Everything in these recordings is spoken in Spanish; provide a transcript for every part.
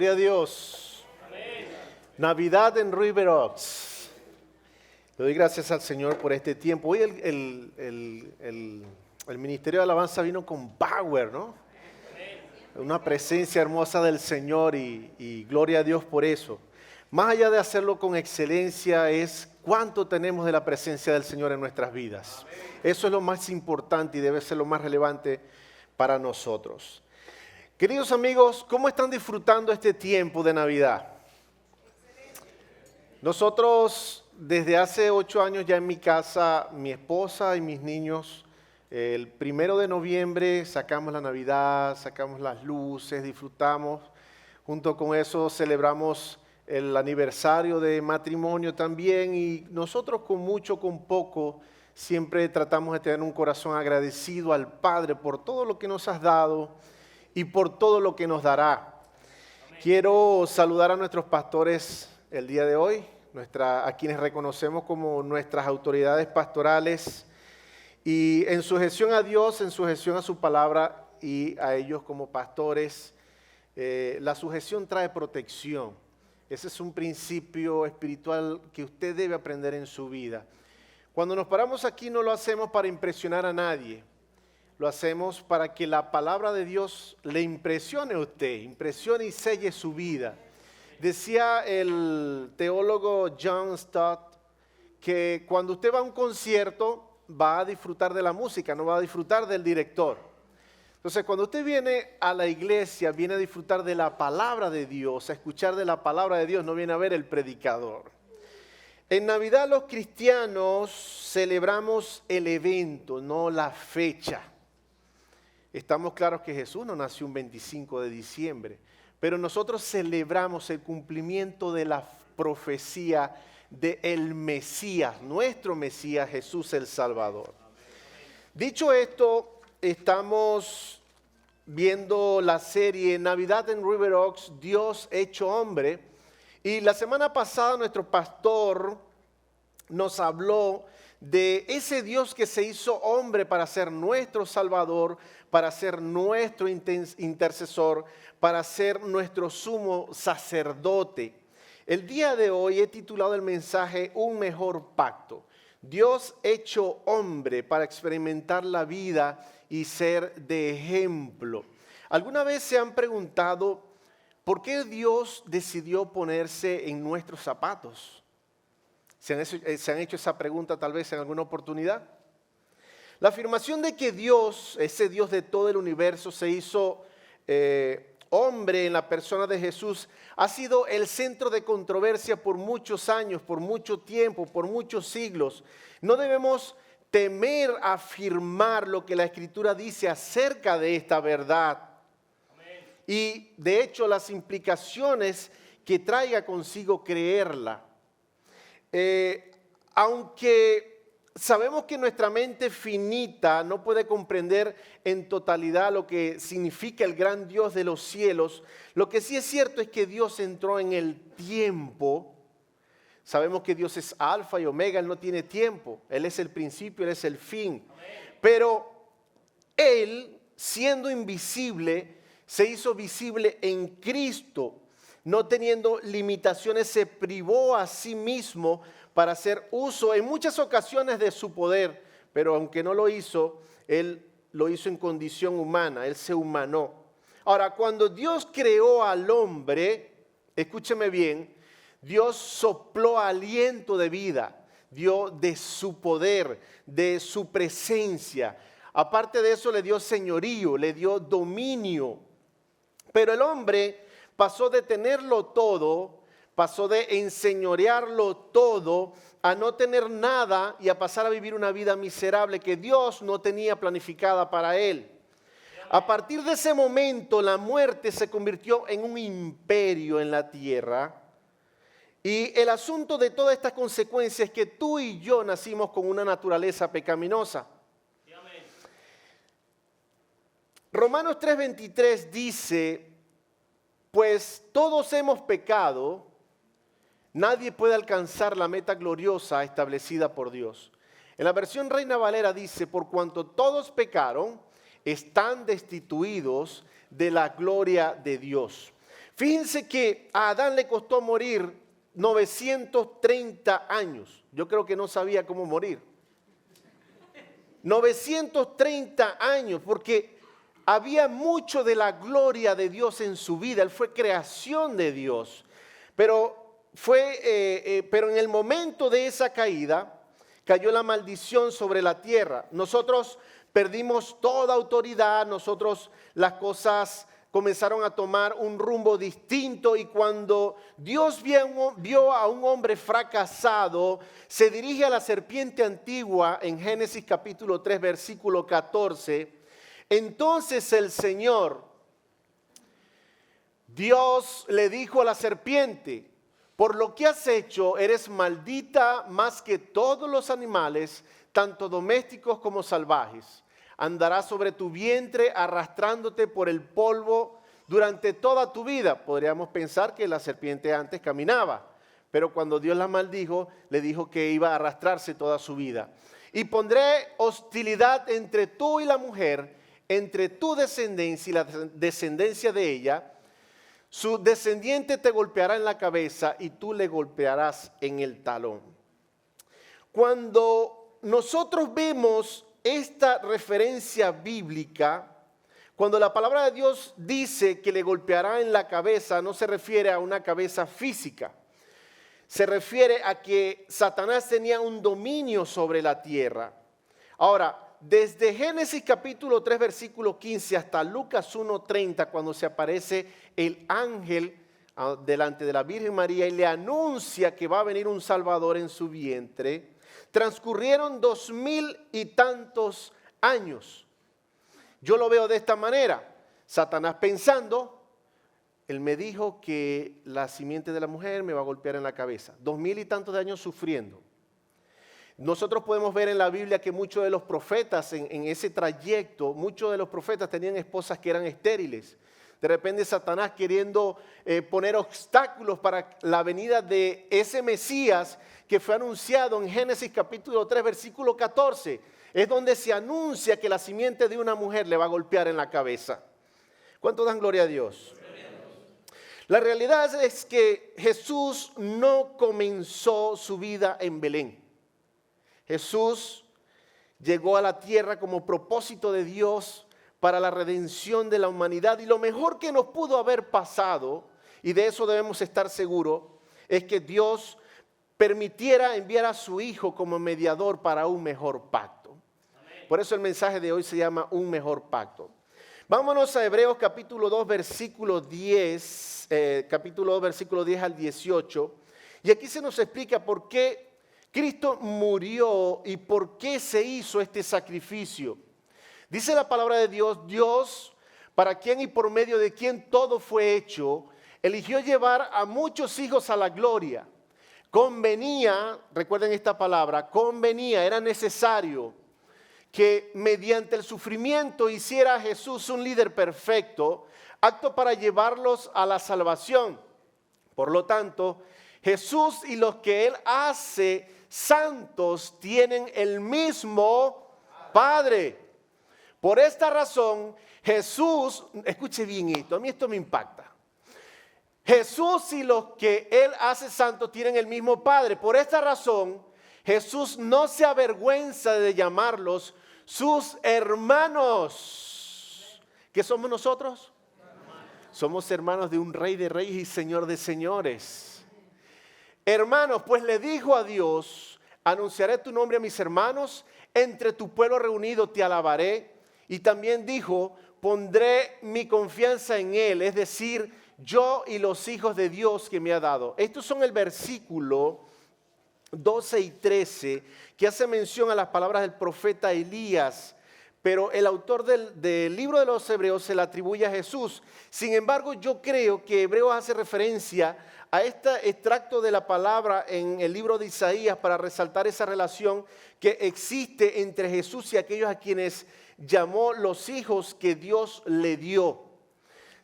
Gloria a Dios. Amén. Navidad en River Oaks. Le doy gracias al Señor por este tiempo. Hoy el Ministerio de Alabanza vino con power, ¿no? Una presencia hermosa del Señor y gloria a Dios por eso. Más allá de hacerlo con excelencia es cuánto tenemos de la presencia del Señor en nuestras vidas. Eso es lo más importante y debe ser lo más relevante para nosotros. Queridos amigos, ¿cómo están disfrutando este tiempo de Navidad? Nosotros desde hace 8 años ya en mi casa, mi esposa y mis niños, el 1 de noviembre sacamos la Navidad, sacamos las luces, disfrutamos. Junto con eso celebramos el aniversario de matrimonio también y nosotros con mucho, con poco, siempre tratamos de tener un corazón agradecido al Padre por todo lo que nos has dado y por todo lo que nos dará. Amén. Quiero saludar a nuestros pastores el día de hoy, a quienes reconocemos como nuestras autoridades pastorales y en sujeción a Dios, en sujeción a su palabra y a ellos como pastores, la sujeción trae protección. Ese es un principio espiritual que usted debe aprender en su vida. Cuando nos paramos aquí no lo hacemos para impresionar a nadie. Lo hacemos para que la palabra de Dios le impresione a usted, impresione y selle su vida. Decía el teólogo John Stott que cuando usted va a un concierto va a disfrutar de la música, no va a disfrutar del director. Entonces, cuando usted viene a la iglesia, viene a disfrutar de la palabra de Dios, a escuchar de la palabra de Dios, no viene a ver el predicador. En Navidad los cristianos celebramos el evento, no la fecha. Estamos claros que Jesús no nació un 25 de diciembre, pero nosotros celebramos el cumplimiento de la profecía del Mesías, nuestro Mesías, Jesús el Salvador. Dicho esto, estamos viendo la serie Navidad en River Oaks, Dios hecho hombre, y la semana pasada nuestro pastor nos habló de ese Dios que se hizo hombre para ser nuestro Salvador, para ser nuestro intercesor, para ser nuestro sumo sacerdote. El día de hoy he titulado el mensaje Un mejor pacto. Dios hecho hombre para experimentar la vida y ser de ejemplo. ¿Alguna vez se han preguntado por qué Dios decidió ponerse en nuestros zapatos? ¿Se han hecho esa pregunta tal vez en alguna oportunidad? La afirmación de que Dios, ese Dios de todo el universo, se hizo hombre en la persona de Jesús, ha sido el centro de controversia por muchos años, por mucho tiempo, por muchos siglos. No debemos temer afirmar lo que la Escritura dice acerca de esta verdad. Amén. Y de hecho las implicaciones que traiga consigo creerla. Aunque sabemos que nuestra mente finita no puede comprender en totalidad lo que significa el gran Dios de los cielos, lo que sí es cierto es que Dios entró en el tiempo. Sabemos que Dios es alfa y omega, Él no tiene tiempo, Él es el principio, Él es el fin. Amén. Pero Él, siendo invisible, se hizo visible en Cristo. No teniendo limitaciones, se privó a sí mismo para hacer uso en muchas ocasiones de su poder, pero aunque no lo hizo, Él lo hizo en condición humana, Él se humanó. Ahora, cuando Dios creó al hombre, escúcheme bien, Dios sopló aliento de vida, dio de su poder, de su presencia. Aparte de eso, le dio señorío, le dio dominio. Pero el hombre pasó de tenerlo todo, pasó de enseñorearlo todo, a no tener nada y a pasar a vivir una vida miserable que Dios no tenía planificada para él. A partir de ese momento, la muerte se convirtió en un imperio en la tierra. Y el asunto de toda esta consecuencia es que tú y yo nacimos con una naturaleza pecaminosa. Romanos 3:23 dice: pues todos hemos pecado, nadie puede alcanzar la meta gloriosa establecida por Dios. En la versión Reina Valera dice: por cuanto todos pecaron, están destituidos de la gloria de Dios. Fíjense que a Adán le costó morir 930 años. Yo creo que no sabía cómo morir. 930 años, porque había mucho de la gloria de Dios en su vida. Él fue creación de Dios. Pero en el momento de esa caída, cayó la maldición sobre la tierra. Nosotros perdimos toda autoridad, las cosas comenzaron a tomar un rumbo distinto, y cuando Dios vio a un hombre fracasado, se dirige a la serpiente antigua en Génesis capítulo 3, versículo 14. Entonces el Señor, Dios le dijo a la serpiente: por lo que has hecho, eres maldita más que todos los animales, tanto domésticos como salvajes. Andarás sobre tu vientre arrastrándote por el polvo durante toda tu vida. Podríamos pensar que la serpiente antes caminaba, pero cuando Dios la maldijo, le dijo que iba a arrastrarse toda su vida. Y pondré hostilidad entre tú y la mujer, entre tu descendencia y la descendencia de ella. Su descendiente te golpeará en la cabeza y tú le golpearás en el talón. Cuando nosotros vemos esta referencia bíblica, cuando la palabra de Dios dice que le golpeará en la cabeza, no se refiere a una cabeza física. Se refiere a que Satanás tenía un dominio sobre la tierra. Ahora, desde Génesis capítulo 3, versículo 15 hasta Lucas 1:30, cuando se aparece el ángel delante de la Virgen María y le anuncia que va a venir un Salvador en su vientre, transcurrieron 2000 y tantos años. Yo lo veo de esta manera: Satanás pensando, él me dijo que la simiente de la mujer me va a golpear en la cabeza. 2000 y tantos de años sufriendo. Nosotros podemos ver en la Biblia que muchos de los profetas en ese trayecto, muchos de los profetas tenían esposas que eran estériles. De repente Satanás queriendo poner obstáculos para la venida de ese Mesías que fue anunciado en Génesis capítulo 3, versículo 14. Es donde se anuncia que la simiente de una mujer le va a golpear en la cabeza. ¿Cuánto dan gloria a Dios? La realidad es que Jesús no comenzó su vida en Belén. Jesús llegó a la tierra como propósito de Dios para la redención de la humanidad, y lo mejor que nos pudo haber pasado, y de eso debemos estar seguros, es que Dios permitiera enviar a su Hijo como mediador para un mejor pacto. Por eso el mensaje de hoy se llama Un Mejor Pacto. Vámonos a Hebreos capítulo 2, versículo 10, capítulo 2, versículo 10 al 18, y aquí se nos explica por qué Cristo murió y por qué se hizo este sacrificio. Dice la palabra de Dios: Dios, para quien y por medio de quien todo fue hecho, eligió llevar a muchos hijos a la gloria. Convenía, recuerden esta palabra, convenía, era necesario que mediante el sufrimiento hiciera a Jesús un líder perfecto, apto para llevarlos a la salvación. Por lo tanto, Jesús y los que Él hace santos tienen el mismo Padre. Por esta razón, Jesús, escuche bien esto, a mí esto me impacta. Jesús y los que Él hace santos tienen el mismo Padre. Por esta razón, Jesús no se avergüenza de llamarlos sus hermanos. ¿Qué somos nosotros? Somos hermanos de un Rey de Reyes y Señor de Señores. Hermanos, pues le dijo a Dios: anunciaré tu nombre a mis hermanos, entre tu pueblo reunido te alabaré. Y también dijo: pondré mi confianza en Él, es decir, yo y los hijos de Dios que me ha dado. Estos son el versículo 12 y 13 que hace mención a las palabras del profeta Elías, pero el autor del libro de los Hebreos se le atribuye a Jesús. Sin embargo, yo creo que Hebreos hace referencia a este extracto de la palabra en el libro de Isaías para resaltar esa relación que existe entre Jesús y aquellos a quienes llamó los hijos que Dios le dio.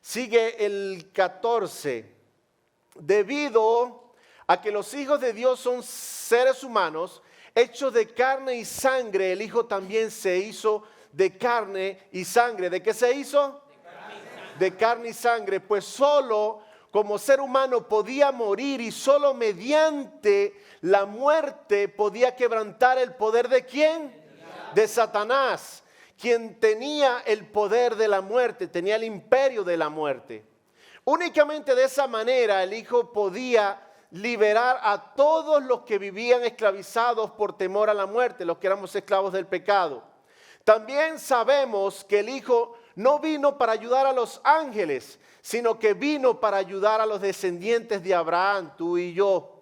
Sigue el 14. Debido a que los hijos de Dios son seres humanos, hechos de carne y sangre, el Hijo también se hizo de carne y sangre. ¿De qué se hizo? De carne y sangre. Pues solo como ser humano podía morir y solo mediante la muerte podía quebrantar el poder ¿de quién? De Satanás, quien tenía el poder de la muerte, tenía el imperio de la muerte. Únicamente de esa manera el Hijo podía liberar a todos los que vivían esclavizados por temor a la muerte, los que éramos esclavos del pecado. También sabemos que el Hijo no vino para ayudar a los ángeles, sino que vino para ayudar a los descendientes de Abraham, tú y yo.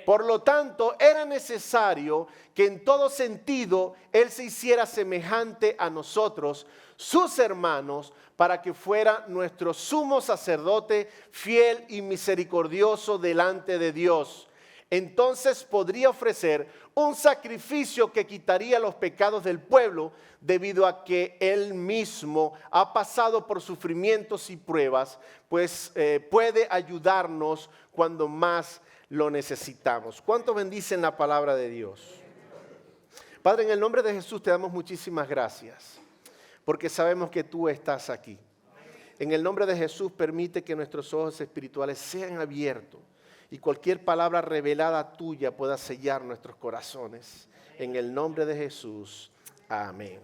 Por lo tanto, era necesario que en todo sentido Él se hiciera semejante a nosotros, sus hermanos, para que fuera nuestro sumo sacerdote fiel y misericordioso delante de Dios. Entonces podría ofrecer un sacrificio que quitaría los pecados del pueblo, debido a que Él mismo ha pasado por sufrimientos y pruebas, pues puede ayudarnos cuando más lo necesitamos. ¿Cuántos bendicen la palabra de Dios? Padre, en el nombre de Jesús te damos muchísimas gracias, porque sabemos que tú estás aquí. En el nombre de Jesús permite que nuestros ojos espirituales sean abiertos y cualquier palabra revelada tuya pueda sellar nuestros corazones. En el nombre de Jesús, amén.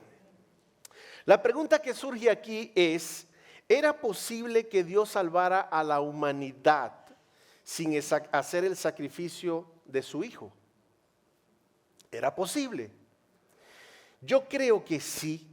La pregunta que surge aquí es, ¿era posible que Dios salvara a la humanidad sin hacer el sacrificio de su Hijo? ¿Era posible? Yo creo que sí.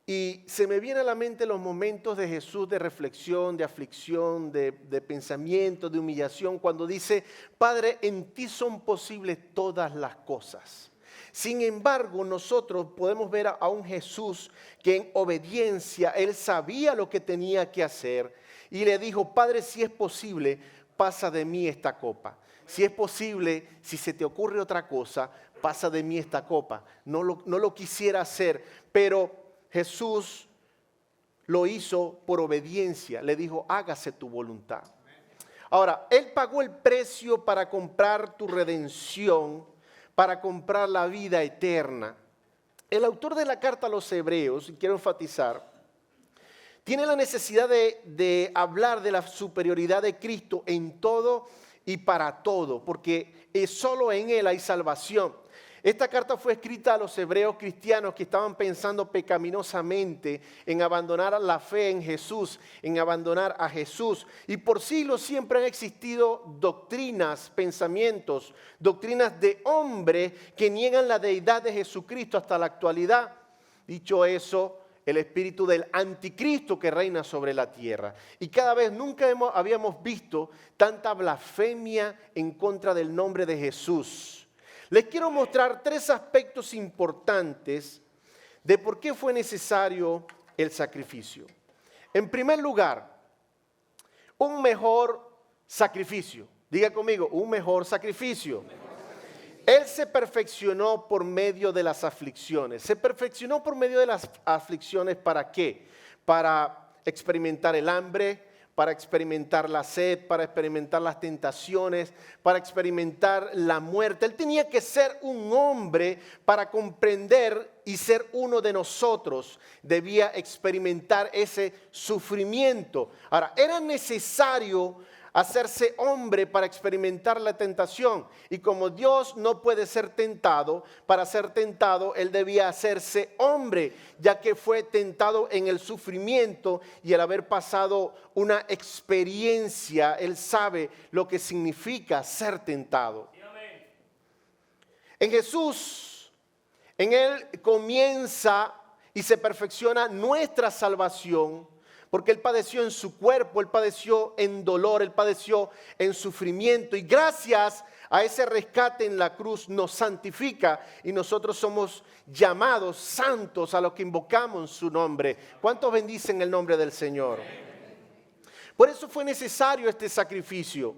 Y se me vienen a la mente los momentos de Jesús de reflexión, de aflicción, de pensamiento, de humillación, cuando dice, Padre, en ti son posibles todas las cosas. Sin embargo, nosotros podemos ver a un Jesús que en obediencia, Él sabía lo que tenía que hacer y le dijo, Padre, si es posible, pasa de mí esta copa. Si es posible, si se te ocurre otra cosa, pasa de mí esta copa. No lo quisiera hacer, pero Jesús lo hizo por obediencia. Le dijo, hágase tu voluntad. Ahora, Él pagó el precio para comprar tu redención, para comprar la vida eterna. El autor de la carta a los Hebreos, y quiero enfatizar, tiene la necesidad de hablar de la superioridad de Cristo en todo y para todo, porque solo en Él hay salvación. Esta carta fue escrita a los hebreos cristianos que estaban pensando pecaminosamente en abandonar la fe en Jesús, en abandonar a Jesús. Y por siglos siempre han existido doctrinas, pensamientos, doctrinas de hombres que niegan la deidad de Jesucristo hasta la actualidad. Dicho eso, el espíritu del anticristo que reina sobre la tierra. Y cada vez nunca habíamos visto tanta blasfemia en contra del nombre de Jesús. Les quiero mostrar 3 aspectos importantes de por qué fue necesario el sacrificio. En primer lugar, un mejor sacrificio. Diga conmigo, un mejor sacrificio. Él se perfeccionó por medio de las aflicciones. ¿Se perfeccionó por medio de las aflicciones para qué? Para experimentar el hambre, para experimentar la sed, para experimentar las tentaciones, para experimentar la muerte. Él tenía que ser un hombre para comprender y ser uno de nosotros. Debía experimentar ese sufrimiento. Ahora, era necesario hacerse hombre para experimentar la tentación. Y como Dios no puede ser tentado, para ser tentado Él debía hacerse hombre, ya que fue tentado en el sufrimiento y al haber pasado una experiencia, Él sabe lo que significa ser tentado. En Jesús, en Él comienza y se perfecciona nuestra salvación, porque Él padeció en su cuerpo, Él padeció en dolor, Él padeció en sufrimiento. Y gracias a ese rescate en la cruz nos santifica y nosotros somos llamados santos a los que invocamos su nombre. ¿Cuántos bendicen el nombre del Señor? Por eso fue necesario este sacrificio.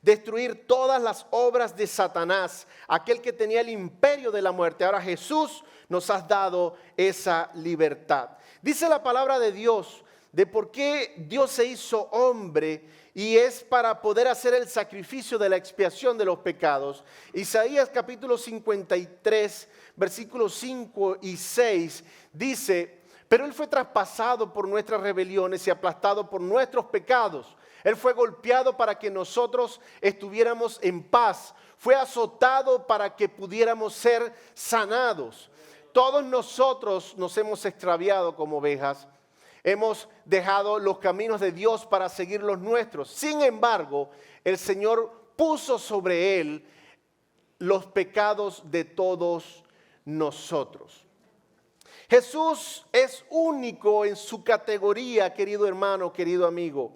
Destruir todas las obras de Satanás, aquel que tenía el imperio de la muerte. Ahora Jesús nos ha dado esa libertad. Dice la palabra de Dios de por qué Dios se hizo hombre, y es para poder hacer el sacrificio de la expiación de los pecados. Isaías capítulo 53, versículos 5 y 6 dice, pero Él fue traspasado por nuestras rebeliones y aplastado por nuestros pecados. Él fue golpeado para que nosotros estuviéramos en paz. Fue azotado para que pudiéramos ser sanados. Todos nosotros nos hemos extraviado como ovejas. Hemos dejado los caminos de Dios para seguir los nuestros. Sin embargo, el Señor puso sobre Él los pecados de todos nosotros. Jesús es único en su categoría, querido hermano, querido amigo.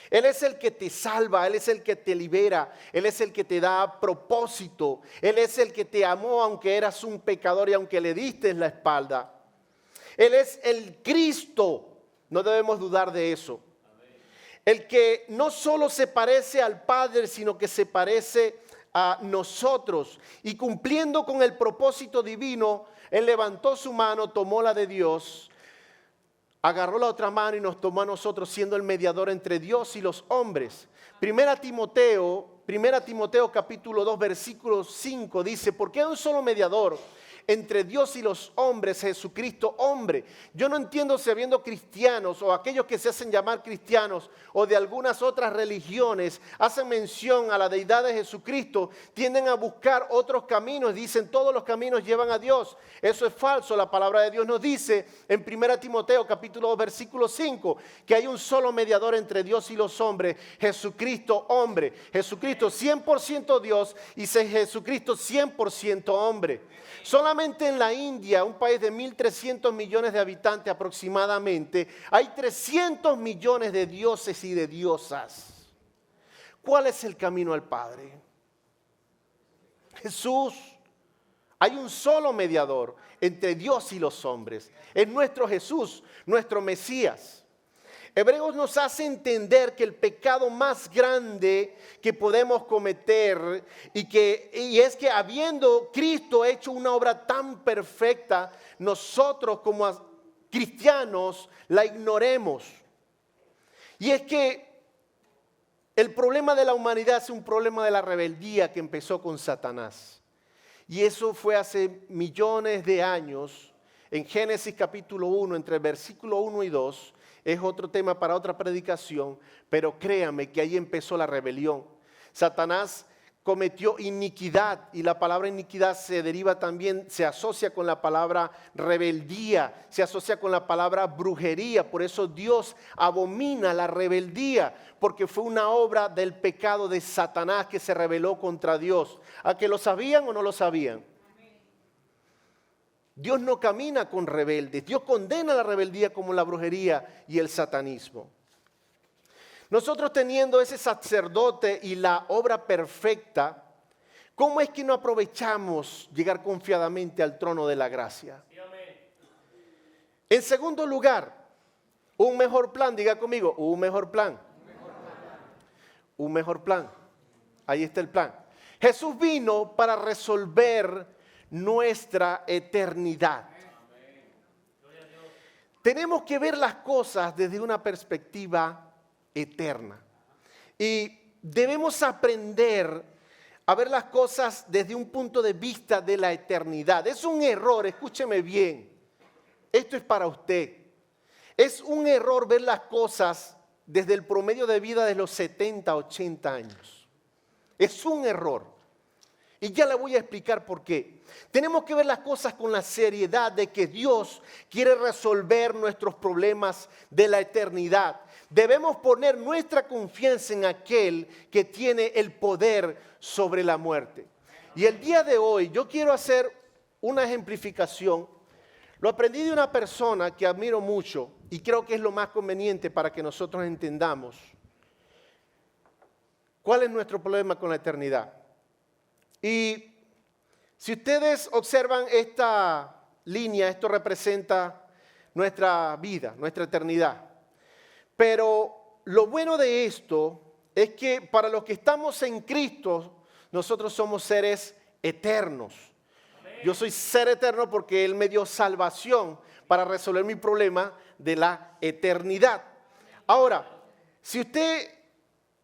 Él es el que te salva, Él es el que te libera, Él es el que te da propósito, Él es el que te amó aunque eras un pecador y aunque le diste la espalda. Él es el Cristo, no debemos dudar de eso. El que no solo se parece al Padre, sino que se parece a nosotros. Y cumpliendo con el propósito divino, Él levantó su mano, tomó la de Dios, agarró la otra mano y nos tomó a nosotros siendo el mediador entre Dios y los hombres. Primera Timoteo capítulo 2 versículo 5 dice, porque hay un solo mediador entre Dios y los hombres, Jesucristo hombre. Yo no entiendo si habiendo cristianos o aquellos que se hacen llamar cristianos o de algunas otras religiones hacen mención a la deidad de Jesucristo, tienden a buscar otros caminos, dicen todos los caminos llevan a Dios. Eso es falso. La palabra de Dios nos dice en 1 Timoteo capítulo 2 versículo 5 que hay un solo mediador entre Dios y los hombres, Jesucristo hombre. Jesucristo 100% Dios y Jesucristo 100% hombre. Solamente en la India, un país de 1.300 millones de habitantes aproximadamente, hay 300 millones de dioses y de diosas. ¿Cuál es el camino al Padre? Jesús. Hay un solo mediador entre Dios y los hombres. Es nuestro Jesús, nuestro Mesías. Hebreos nos hace entender que el pecado más grande que podemos cometer y es que habiendo Cristo hecho una obra tan perfecta, nosotros como cristianos la ignoremos. Y es que el problema de la humanidad es un problema de la rebeldía que empezó con Satanás. Y eso fue hace millones de años. En Génesis capítulo 1, entre el versículo 1 y 2, es otro tema para otra predicación, pero créame que ahí empezó la rebelión. Satanás cometió iniquidad y la palabra iniquidad se deriva también, se asocia con la palabra rebeldía, se asocia con la palabra brujería. Por eso Dios abomina la rebeldía, porque fue una obra del pecado de Satanás que se rebeló contra Dios. ¿A que lo sabían o no lo sabían? Dios no camina con rebeldes. Dios condena la rebeldía como la brujería y el satanismo. Nosotros teniendo ese sacerdote y la obra perfecta, ¿cómo es que no aprovechamos llegar confiadamente al trono de la gracia? En segundo lugar, un mejor plan. Diga conmigo, un mejor plan. Un mejor plan. Ahí está el plan. Jesús vino para resolver nuestra eternidad. Tenemos que ver las cosas desde una perspectiva eterna. Y debemos aprender a ver las cosas desde un punto de vista de la eternidad. Es un error, escúcheme bien. Esto es para usted. Es un error ver las cosas desde el promedio de vida de los 70, 80 años. Es un error. Y ya le voy a explicar por qué. Tenemos que ver las cosas con la seriedad de que Dios quiere resolver nuestros problemas de la eternidad. Debemos poner nuestra confianza en aquel que tiene el poder sobre la muerte. Y el día de hoy yo quiero hacer una ejemplificación. Lo aprendí de una persona que admiro mucho y creo que es lo más conveniente para que nosotros entendamos cuál es nuestro problema con la eternidad. Y si ustedes observan esta línea, esto representa nuestra vida, nuestra eternidad. Pero lo bueno de esto es que para los que estamos en Cristo, nosotros somos seres eternos. Yo soy ser eterno porque Él me dio salvación para resolver mi problema de la eternidad. Ahora, si usted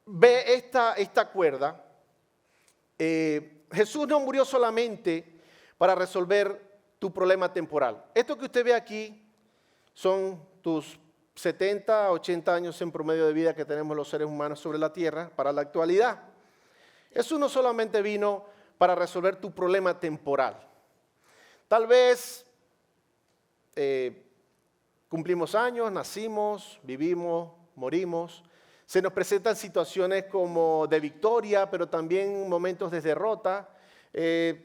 ve esta cuerda, Jesús no murió solamente para resolver tu problema temporal. Esto que usted ve aquí son tus 70, 80 años en promedio de vida que tenemos los seres humanos sobre la tierra para la actualidad. Jesús no solamente vino para resolver tu problema temporal. Tal vez cumplimos años, nacimos, vivimos, morimos. Se nos presentan situaciones como de victoria, pero también momentos de derrota.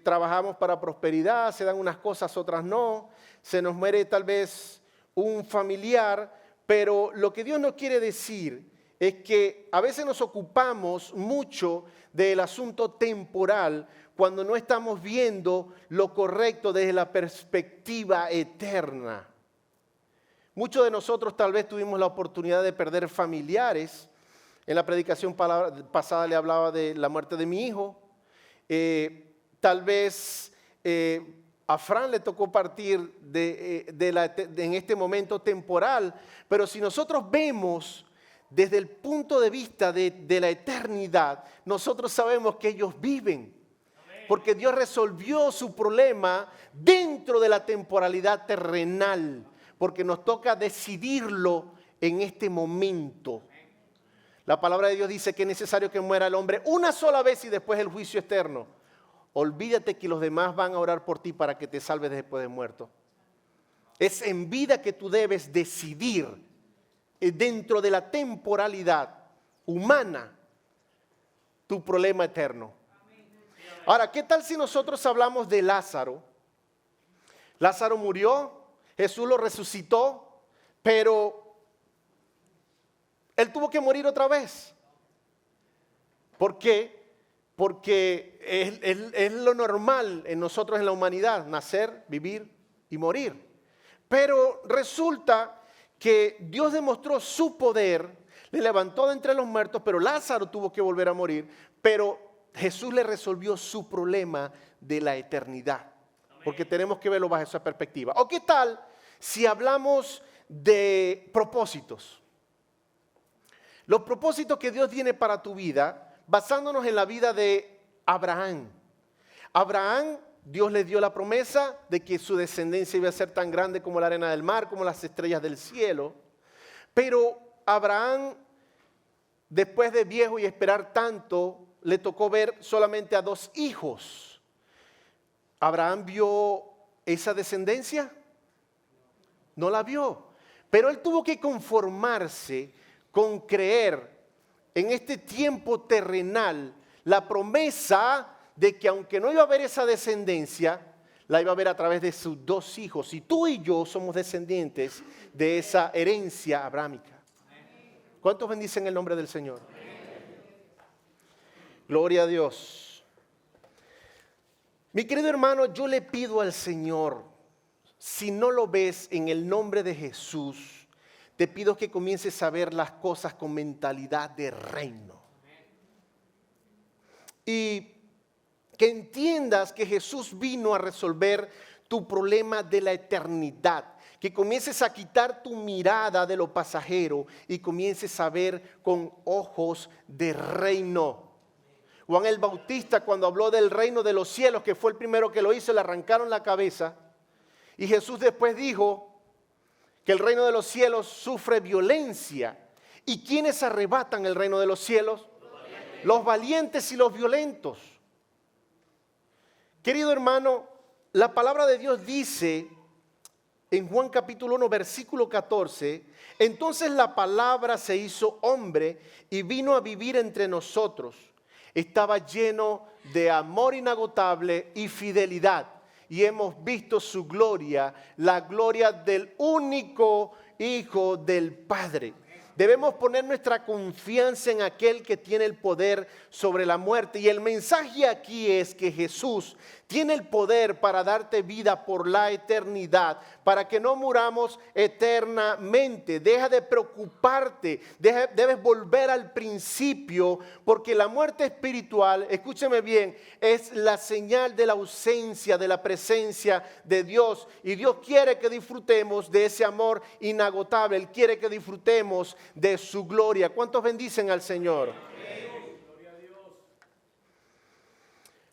Trabajamos para prosperidad, se dan unas cosas, otras no. Se nos muere tal vez un familiar, pero lo que Dios nos quiere decir es que a veces nos ocupamos mucho del asunto temporal cuando no estamos viendo lo correcto desde la perspectiva eterna. Muchos de nosotros tal vez tuvimos la oportunidad de perder familiares. En la predicación pasada le hablaba de la muerte de mi hijo. Tal vez a Fran le tocó partir en este momento temporal, pero si nosotros vemos desde el punto de vista de la eternidad, nosotros sabemos que ellos viven, porque Dios resolvió su problema dentro de la temporalidad terrenal, porque nos toca decidirlo en este momento. La palabra de Dios dice que es necesario que muera el hombre una sola vez y después el juicio eterno. Olvídate que los demás van a orar por ti para que te salves después de muerto. Es en vida que tú debes decidir dentro de la temporalidad humana tu problema eterno. Ahora, ¿qué tal si nosotros hablamos de Lázaro? Lázaro murió, Jesús lo resucitó, pero él tuvo que morir otra vez. ¿Por qué? Porque es lo normal en nosotros en la humanidad, nacer, vivir y morir. Pero resulta que Dios demostró su poder, le levantó de entre los muertos, pero Lázaro tuvo que volver a morir, pero Jesús le resolvió su problema de la eternidad, porque tenemos que verlo bajo esa perspectiva. ¿O qué tal si hablamos de propósitos? Los propósitos que Dios tiene para tu vida, basándonos en la vida de Abraham. Abraham, Dios le dio la promesa de que su descendencia iba a ser tan grande como la arena del mar, como las estrellas del cielo. Pero Abraham, después de viejo y esperar tanto, le tocó ver solamente a 2 hijos. ¿Abraham vio esa descendencia? No la vio. Pero él tuvo que conformarse con creer en este tiempo terrenal la promesa de que aunque no iba a haber esa descendencia, la iba a ver a través de sus 2 hijos. Y tú y yo somos descendientes de esa herencia abrámica. ¿Cuántos bendicen el nombre del Señor? Gloria a Dios. Mi querido hermano, yo le pido al Señor, si no lo ves en el nombre de Jesús, te pido que comiences a ver las cosas con mentalidad de reino. Y que entiendas que Jesús vino a resolver tu problema de la eternidad. Que comiences a quitar tu mirada de lo pasajero y comiences a ver con ojos de reino. Juan el Bautista, cuando habló del reino de los cielos, que fue el primero que lo hizo, le arrancaron la cabeza. Y Jesús después dijo que el reino de los cielos sufre violencia. ¿Y quiénes arrebatan el reino de los cielos? Los valientes y los violentos. Querido hermano, la palabra de Dios dice en Juan capítulo 1, versículo 14, entonces la palabra se hizo hombre y vino a vivir entre nosotros. Estaba lleno de amor inagotable y fidelidad. Y hemos visto su gloria, la gloria del único Hijo del Padre. Debemos poner nuestra confianza en aquel que tiene el poder sobre la muerte. Y el mensaje aquí es que Jesús tiene el poder para darte vida por la eternidad, para que no muramos eternamente. Deja de preocuparte, debes volver al principio, porque la muerte espiritual, escúcheme bien, es la señal de la ausencia de la presencia de Dios. Y Dios quiere que disfrutemos de ese amor inagotable. Él quiere que disfrutemos de su gloria. ¿Cuántos bendicen al Señor?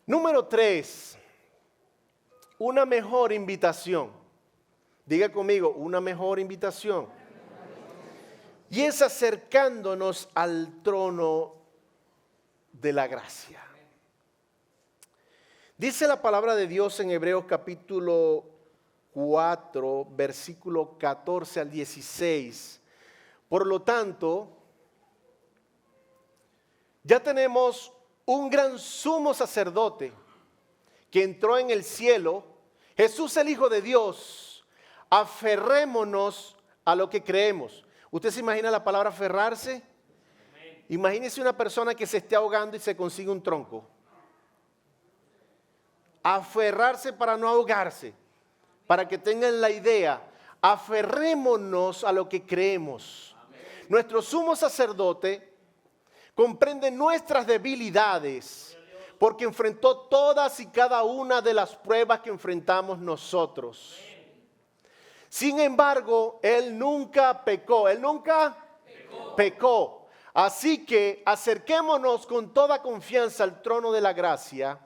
Número 3, una mejor invitación. Diga conmigo, una mejor invitación. y es acercándonos al trono de la gracia. Dice la palabra de Dios en Hebreos capítulo 4, versículo 14 al 16. Por lo tanto, ya tenemos un gran sumo sacerdote que entró en el cielo, Jesús el Hijo de Dios. Aferrémonos a lo que creemos. ¿Usted se imagina la palabra aferrarse? Imagínese una persona que se esté ahogando y se consigue un tronco. Aferrarse para no ahogarse, para que tengan la idea. Aferrémonos a lo que creemos. Nuestro sumo sacerdote comprende nuestras debilidades, porque enfrentó todas y cada una de las pruebas que enfrentamos nosotros. Sin embargo, Él nunca pecó. Él nunca pecó. Así que acerquémonos con toda confianza al trono de la gracia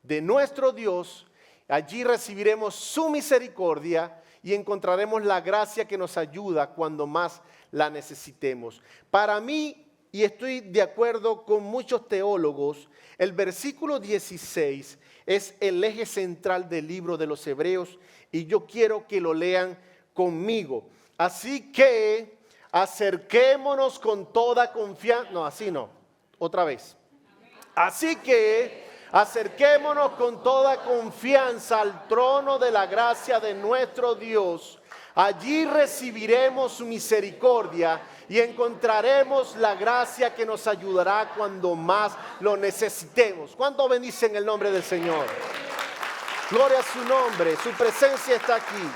de nuestro Dios. Allí recibiremos su misericordia y encontraremos la gracia que nos ayuda cuando más la necesitemos. Para mí, y estoy de acuerdo con muchos teólogos, el versículo 16 es el eje central del libro de los Hebreos y yo quiero que lo lean conmigo. Así que acerquémonos con toda confianza. No, así no. Otra vez. Así que acerquémonos con toda confianza al trono de la gracia de nuestro Dios. Allí recibiremos su misericordia y encontraremos la gracia que nos ayudará cuando más lo necesitemos. ¿Cuánto bendicen el nombre del Señor? Gloria a su nombre, su presencia está aquí.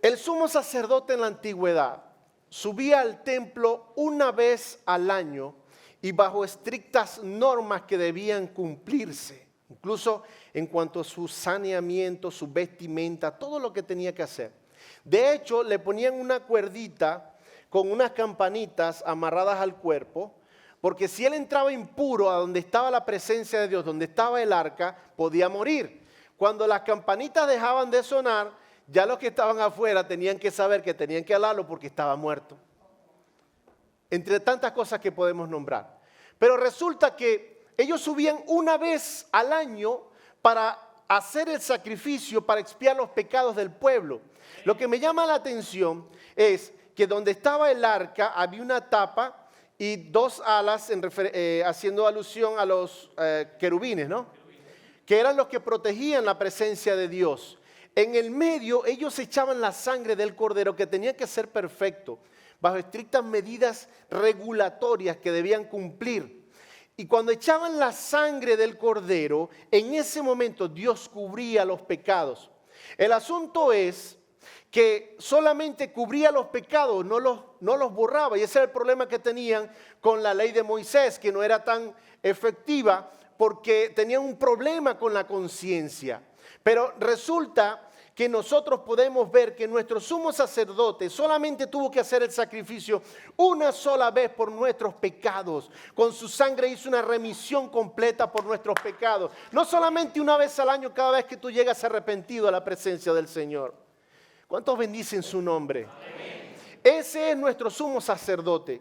El sumo sacerdote en la antigüedad subía al templo una vez al año y bajo estrictas normas que debían cumplirse, incluso en cuanto a su saneamiento, su vestimenta, todo lo que tenía que hacer. De hecho, le ponían una cuerdita con unas campanitas amarradas al cuerpo, porque si él entraba impuro a donde estaba la presencia de Dios, donde estaba el arca, podía morir. Cuando las campanitas dejaban de sonar, ya los que estaban afuera tenían que saber que tenían que alarlo porque estaba muerto. Entre tantas cosas que podemos nombrar. Pero resulta que ellos subían una vez al año para hacer el sacrificio, para expiar los pecados del pueblo. Lo que me llama la atención es que donde estaba el arca había una tapa y dos alas, haciendo alusión a los querubines, ¿no? Que eran los que protegían la presencia de Dios. En el medio ellos echaban la sangre del cordero que tenía que ser perfecto, bajo estrictas medidas regulatorias que debían cumplir. Y cuando echaban la sangre del cordero, en ese momento Dios cubría los pecados. El asunto es que solamente cubría los pecados, no los borraba. Y ese era el problema que tenían con la ley de Moisés, que no era tan efectiva porque tenían un problema con la conciencia. Pero resulta que nosotros podemos ver que nuestro sumo sacerdote solamente tuvo que hacer el sacrificio una sola vez por nuestros pecados. Con su sangre hizo una remisión completa por nuestros pecados. No solamente una vez al año, cada vez que tú llegas arrepentido a la presencia del Señor. ¿Cuántos bendicen su nombre? Amén. Ese es nuestro sumo sacerdote.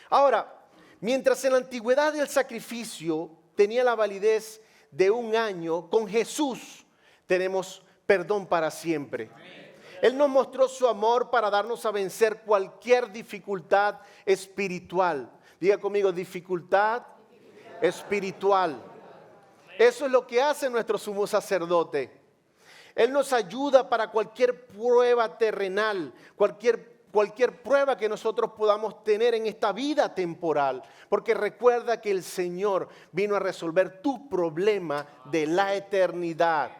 Ahora, mientras en la antigüedad el sacrificio tenía la validez de un año, con Jesús tenemos perdón para siempre. Él nos mostró su amor para darnos a vencer cualquier dificultad espiritual. Diga conmigo, dificultad espiritual. Eso es lo que hace nuestro sumo sacerdote. Él nos ayuda para cualquier prueba terrenal, cualquier prueba que nosotros podamos tener en esta vida temporal. Porque recuerda que el Señor vino a resolver tu problema de la eternidad.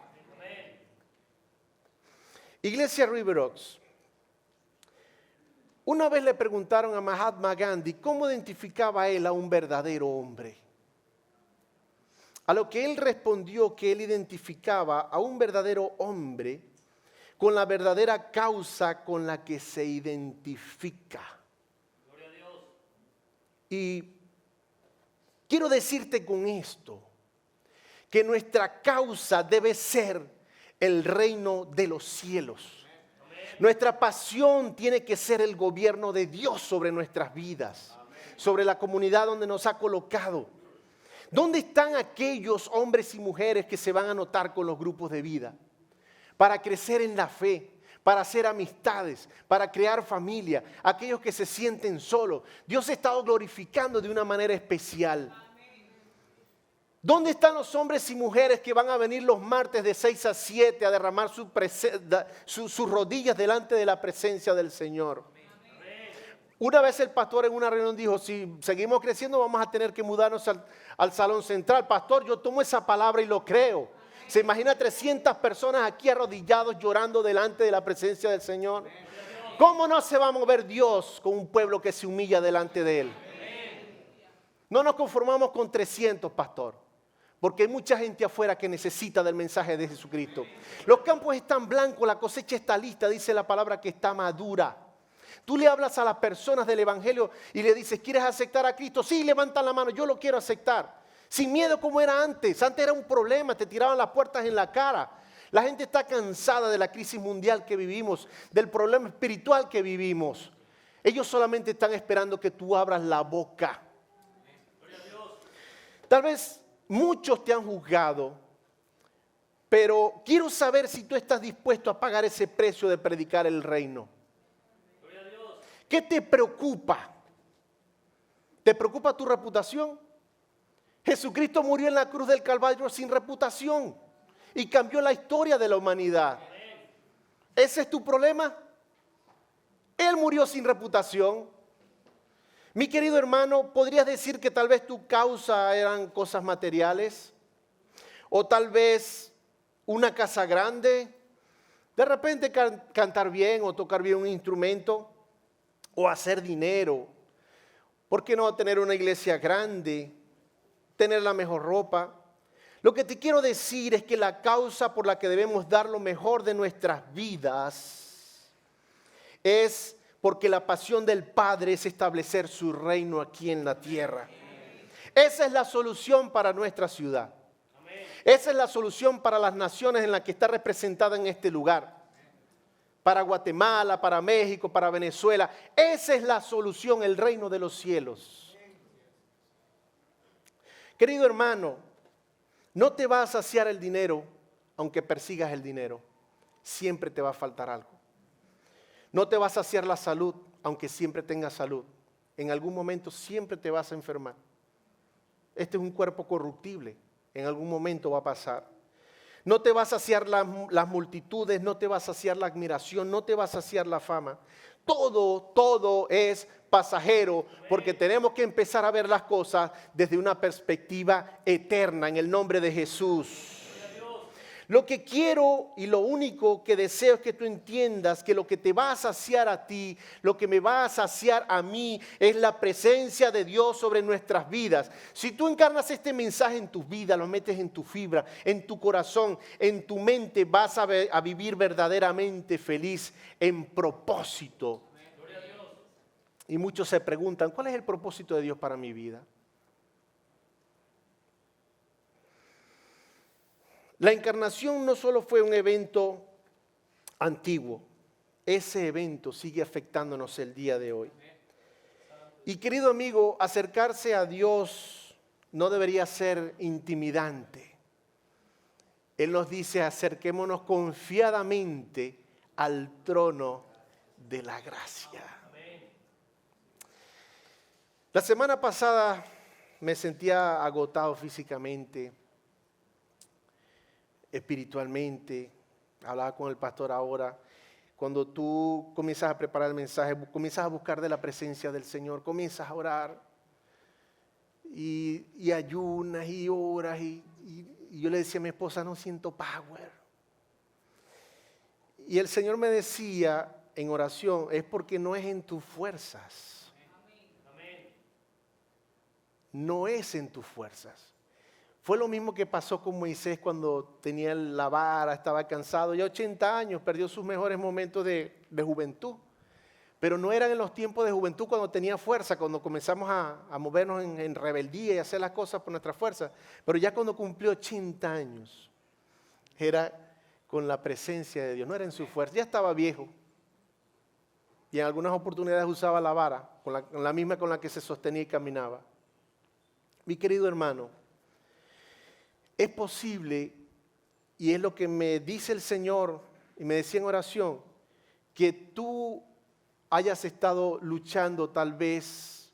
Iglesia River Oaks, una vez le preguntaron a Mahatma Gandhi cómo identificaba él a un verdadero hombre. A lo que él respondió que él identificaba a un verdadero hombre con la verdadera causa con la que se identifica. Gloria a Dios. Y quiero decirte con esto, que nuestra causa debe ser el reino de los cielos. Nuestra pasión tiene que ser el gobierno de Dios sobre nuestras vidas, sobre la comunidad donde nos ha colocado. ¿Dónde están aquellos hombres y mujeres que se van a anotar con los grupos de vida? Para crecer en la fe, para hacer amistades, para crear familia, aquellos que se sienten solos. Dios se ha estado glorificando de una manera especial. ¿Dónde están los hombres y mujeres que van a venir los martes de 6 a 7 a derramar sus rodillas delante de la presencia del Señor? Una vez el pastor en una reunión dijo, si seguimos creciendo vamos a tener que mudarnos al salón central. Pastor, yo tomo esa palabra y lo creo. ¿Se imagina 300 personas aquí arrodillados llorando delante de la presencia del Señor? ¿Cómo no se va a mover Dios con un pueblo que se humilla delante de Él? No nos conformamos con 300, pastor, porque hay mucha gente afuera que necesita del mensaje de Jesucristo. Los campos están blancos, la cosecha está lista, dice la palabra que está madura. Tú le hablas a las personas del Evangelio y le dices, ¿quieres aceptar a Cristo? Sí, levantan la mano, yo lo quiero aceptar. Sin miedo como era antes. Antes era un problema, te tiraban las puertas en la cara. La gente está cansada de la crisis mundial que vivimos, del problema espiritual que vivimos. Ellos solamente están esperando que tú abras la boca. Tal vez muchos te han juzgado, pero quiero saber si tú estás dispuesto a pagar ese precio de predicar el reino. ¿Qué te preocupa? ¿Te preocupa tu reputación? Jesucristo murió en la cruz del Calvario sin reputación y cambió la historia de la humanidad. ¿Ese es tu problema? Él murió sin reputación. Mi querido hermano, ¿podrías decir que tal vez tu causa eran cosas materiales? O tal vez una casa grande, de repente cantar bien o tocar bien un instrumento, o hacer dinero. ¿Por qué no tener una iglesia grande? Tener la mejor ropa. Lo que te quiero decir es que la causa por la que debemos dar lo mejor de nuestras vidas es porque la pasión del Padre es establecer su reino aquí en la tierra. Esa es la solución para nuestra ciudad. Esa es la solución para las naciones en las que está representada en este lugar. Para Guatemala, para México, para Venezuela. Esa es la solución, el reino de los cielos. Querido hermano, no te va a saciar el dinero aunque persigas el dinero. Siempre te va a faltar algo. No te va a saciar la salud aunque siempre tengas salud. En algún momento siempre te vas a enfermar. Este es un cuerpo corruptible. En algún momento va a pasar. No te va a saciar las multitudes, no te va a saciar la admiración, no te va a saciar la fama. Todo es pasajero, porque tenemos que empezar a ver las cosas desde una perspectiva eterna en el nombre de Jesús. Lo que quiero y lo único que deseo es que tú entiendas que lo que te va a saciar a ti, lo que me va a saciar a mí, es la presencia de Dios sobre nuestras vidas. Si tú encarnas este mensaje en tu vida, lo metes en tu fibra, en tu corazón, en tu mente, vas a vivir verdaderamente feliz en propósito. Y muchos se preguntan, ¿cuál es el propósito de Dios para mi vida? La encarnación no solo fue un evento antiguo, ese evento sigue afectándonos el día de hoy. Y querido amigo, acercarse a Dios no debería ser intimidante. Él nos dice, acerquémonos confiadamente al trono de la gracia. La semana pasada me sentía agotado físicamente, espiritualmente. Hablaba con el pastor ahora. Cuando tú comienzas a preparar el mensaje, comienzas a buscar de la presencia del Señor, comienzas a orar y ayunas y oras y yo le decía a mi esposa, no siento power. Y el Señor me decía en oración, es porque no es en tus fuerzas. No es en tus fuerzas. Fue lo mismo que pasó con Moisés cuando tenía la vara, estaba cansado, ya 80 años, perdió sus mejores momentos de juventud. Pero no eran en los tiempos de juventud cuando tenía fuerza, cuando comenzamos a movernos en rebeldía y hacer las cosas por nuestra fuerza. Pero ya cuando cumplió 80 años, era con la presencia de Dios, no era en su fuerza, ya estaba viejo, y en algunas oportunidades usaba la vara, con la misma con la que se sostenía y caminaba. Mi querido hermano, es posible, y es lo que me dice el Señor, y me decía en oración, que tú hayas estado luchando tal vez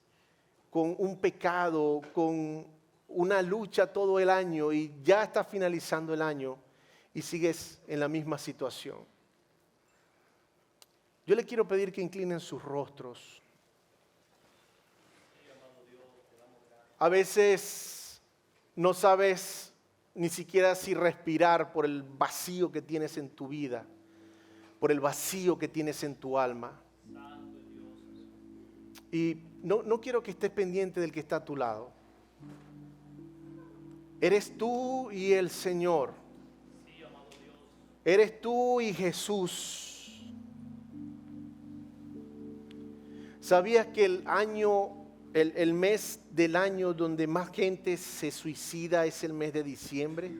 con un pecado, con una lucha todo el año, y ya está finalizando el año, y sigues en la misma situación. Yo le quiero pedir que inclinen sus rostros. A veces no sabes ni siquiera si respirar por el vacío que tienes en tu vida, por el vacío que tienes en tu alma. Y no quiero que estés pendiente del que está a tu lado. Eres tú y el Señor. Eres tú y Jesús. ¿Sabías que el mes del año donde más gente se suicida es el mes de diciembre?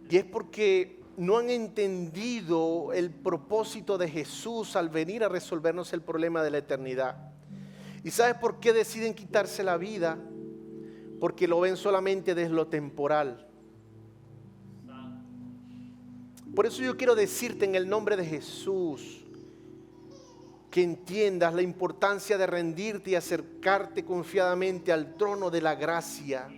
Y es porque no han entendido el propósito de Jesús al venir a resolvernos el problema de la eternidad. ¿Y sabes por qué deciden quitarse la vida? Porque lo ven solamente desde lo temporal. Por eso yo quiero decirte en el nombre de Jesús que entiendas la importancia de rendirte y acercarte confiadamente al trono de la gracia.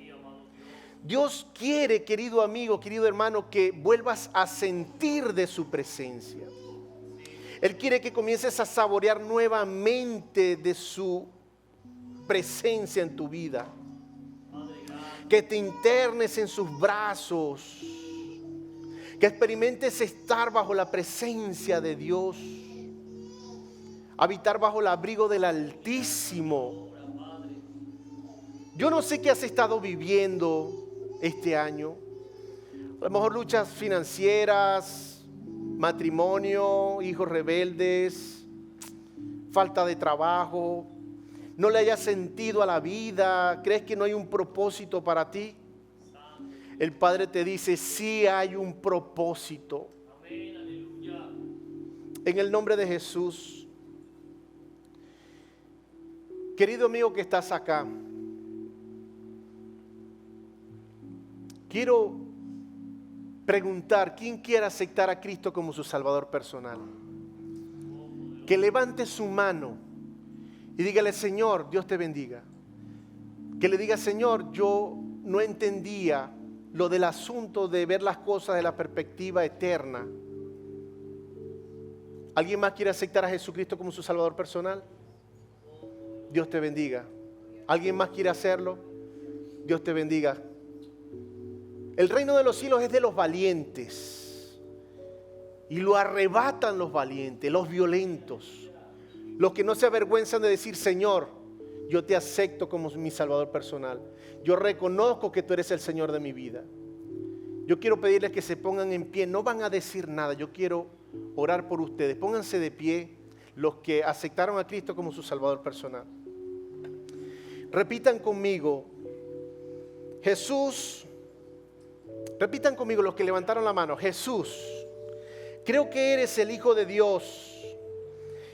Dios quiere, querido amigo, querido hermano, que vuelvas a sentir de su presencia. Él quiere que comiences a saborear nuevamente de su presencia en tu vida. Que te internes en sus brazos. Que experimentes estar bajo la presencia de Dios. Habitar bajo el abrigo del Altísimo. Yo no sé qué has estado viviendo este año. A lo mejor luchas financieras, matrimonio, hijos rebeldes, falta de trabajo, no le hayas sentido a la vida, crees que no hay un propósito para ti. El Padre te dice, sí hay un propósito. En el nombre de Jesús. Querido amigo que estás acá, quiero preguntar, ¿quién quiere aceptar a Cristo como su Salvador personal? Que levante su mano y dígale, Señor, Dios te bendiga. Que le diga, Señor, yo no entendía lo del asunto de ver las cosas de la perspectiva eterna. ¿Alguien más quiere aceptar a Jesucristo como su Salvador personal? Dios te bendiga. ¿Alguien más quiere hacerlo? Dios te bendiga. El reino de los cielos es de los valientes. Y lo arrebatan los valientes, los violentos. Los que no se avergüenzan de decir, Señor, yo te acepto como mi Salvador personal. Yo reconozco que tú eres el Señor de mi vida. Yo quiero pedirles que se pongan en pie. No van a decir nada. Yo quiero orar por ustedes. Pónganse de pie los que aceptaron a Cristo como su Salvador personal. Repitan conmigo, Jesús, repitan conmigo los que levantaron la mano, Jesús, creo que eres el Hijo de Dios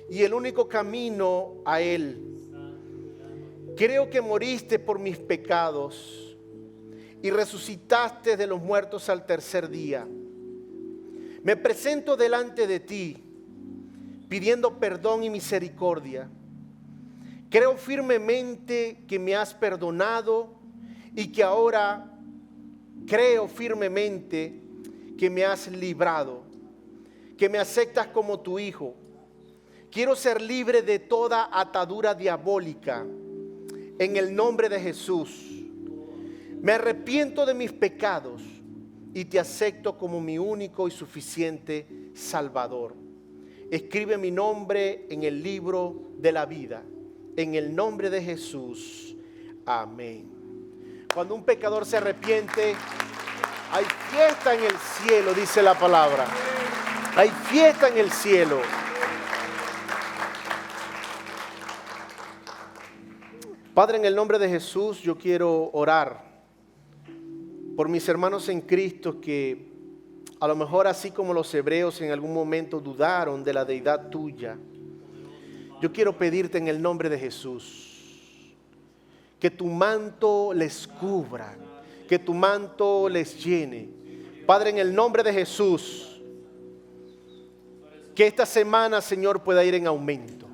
y el único camino a Él. Creo que moriste por mis pecados y resucitaste de los muertos al tercer día. Me presento delante de ti pidiendo perdón y misericordia. Creo firmemente que me has perdonado y que ahora creo firmemente que me has librado, que me aceptas como tu hijo. Quiero ser libre de toda atadura diabólica en el nombre de Jesús. Me arrepiento de mis pecados y te acepto como mi único y suficiente Salvador. Escribe mi nombre en el libro de la vida. En el nombre de Jesús. Amén. Cuando un pecador se arrepiente, hay fiesta en el cielo, dice la palabra. Hay fiesta en el cielo. Padre, en el nombre de Jesús, yo quiero orar por mis hermanos en Cristo que a lo mejor así como los hebreos en algún momento dudaron de la deidad tuya, yo quiero pedirte en el nombre de Jesús que tu manto les cubra, que tu manto les llene. Padre, en el nombre de Jesús, que esta semana, Señor, pueda ir en aumento.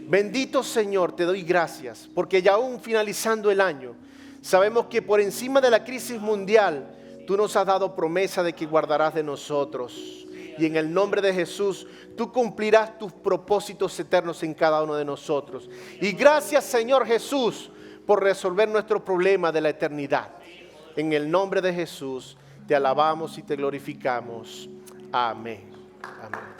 Bendito Señor, te doy gracias, porque ya aún finalizando el año, sabemos que por encima de la crisis mundial, tú nos has dado promesa de que guardarás de nosotros. Y en el nombre de Jesús, tú cumplirás tus propósitos eternos en cada uno de nosotros. Y gracias, Señor Jesús, por resolver nuestro problema de la eternidad. En el nombre de Jesús, te alabamos y te glorificamos. Amén. Amén.